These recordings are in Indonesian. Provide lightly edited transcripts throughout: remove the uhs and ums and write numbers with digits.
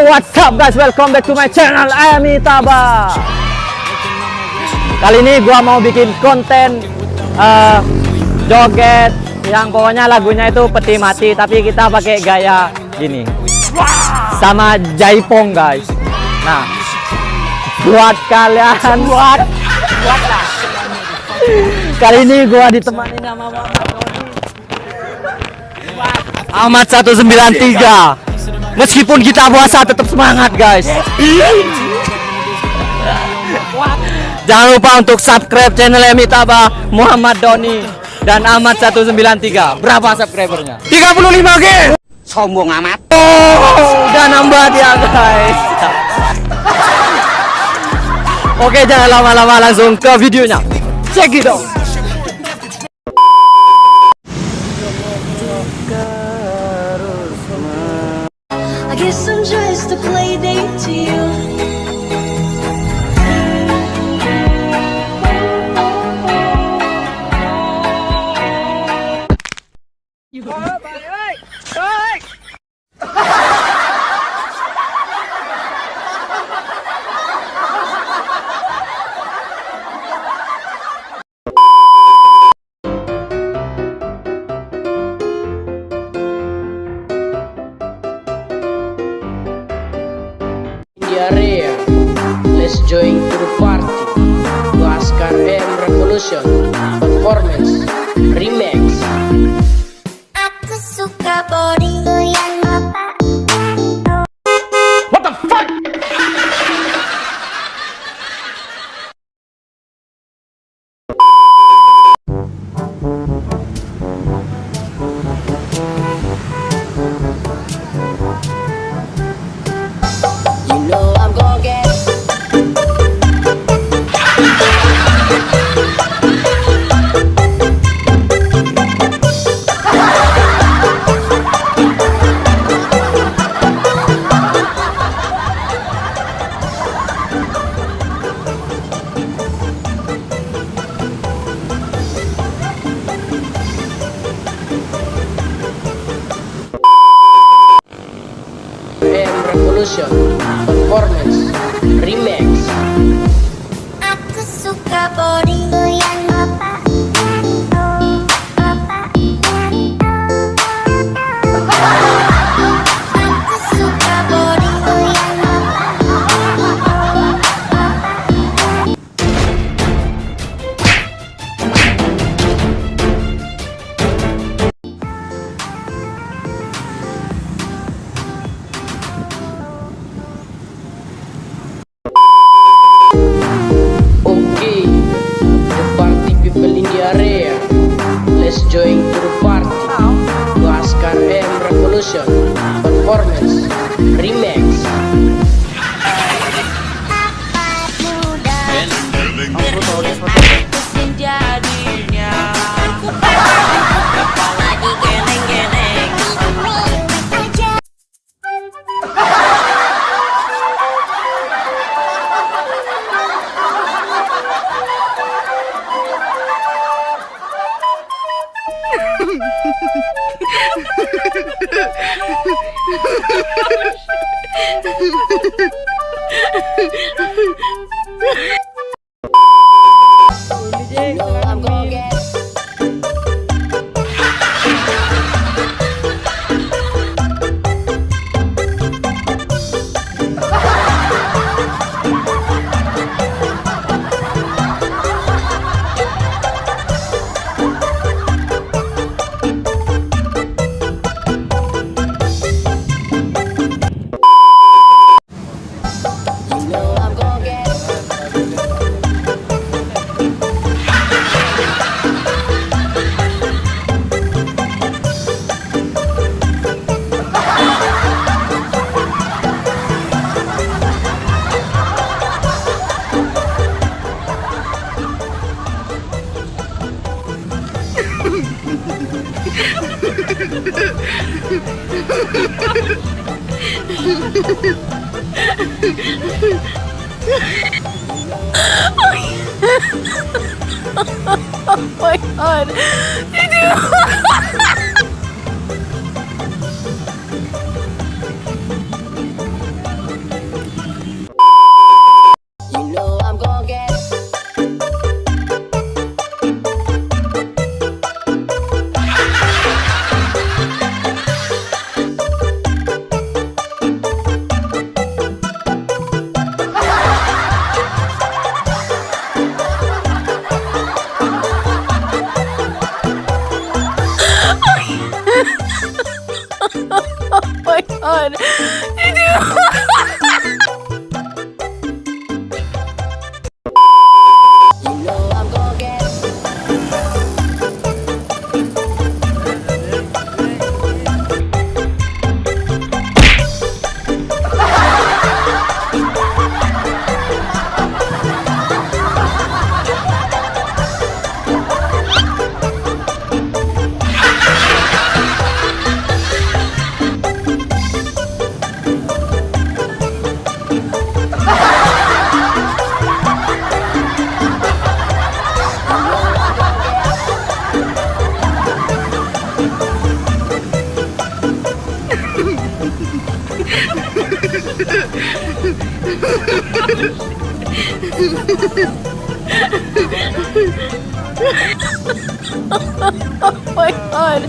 what's up guys, welcome back to my channel Amitabha. Kali ini gua mau bikin konten joget yang pokoknya lagunya itu peti mati, tapi kita pakai gaya gini sama jaipong guys. Nah, buat kalian buat lah. Kali ini gua ditemani sama Ahmad 193. Meskipun kita puasa tetap semangat guys. Jangan lupa untuk subscribe channel Amitabha, Muhammad Doni dan Ahmad 193. Berapa subscribernya? 35K. Sombong amat. Oh, udah nambah dia guys. Oke, jangan lama-lama, langsung ke videonya. Check it out. I guess I'm just a play date to you. Area, let's join to the party. Laskar M Revolution Performance Remix. Aku suka body yang bapak. What the fuck? You know I'm gonna get. M Revolution Performance Remix. Aku suka body yang bapak. Aku suka body yang bapak. Okay, the party people in the area, let's join to the party. Laskar M Revolution Performance Remix. You know I'm gonna get. You know I'm gonna get. Oh my god. Did you? You know I'm gonna get my god.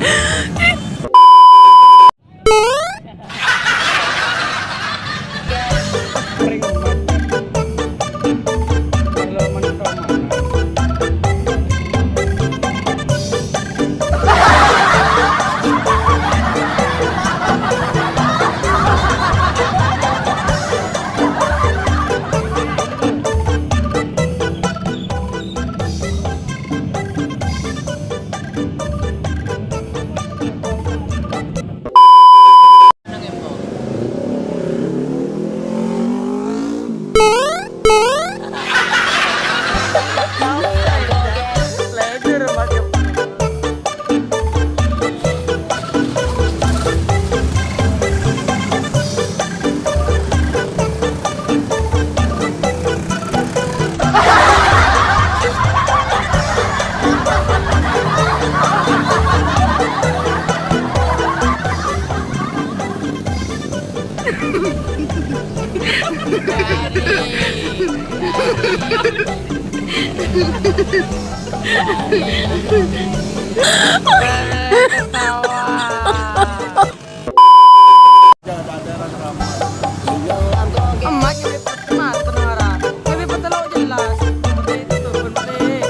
Emak nyelipet kemas penara. Nyelipet telur jelas. Itu bener.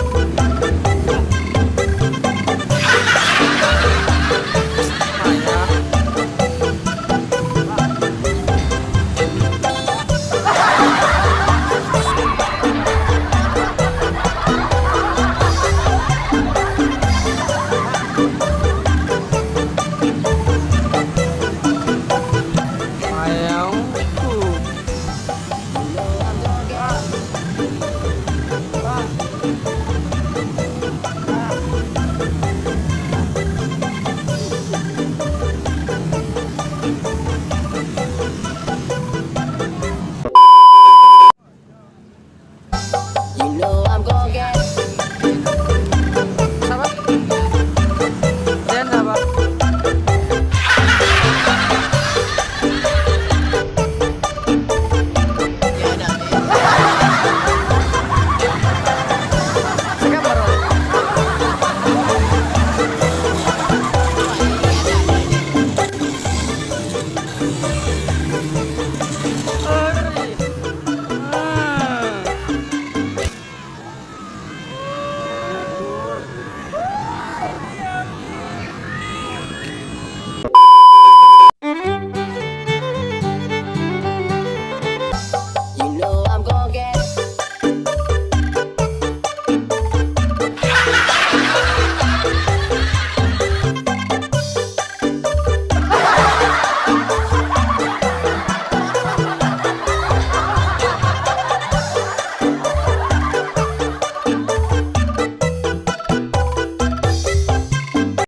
You know I'm gonna get Siapa? Dian siapa? Sekamar.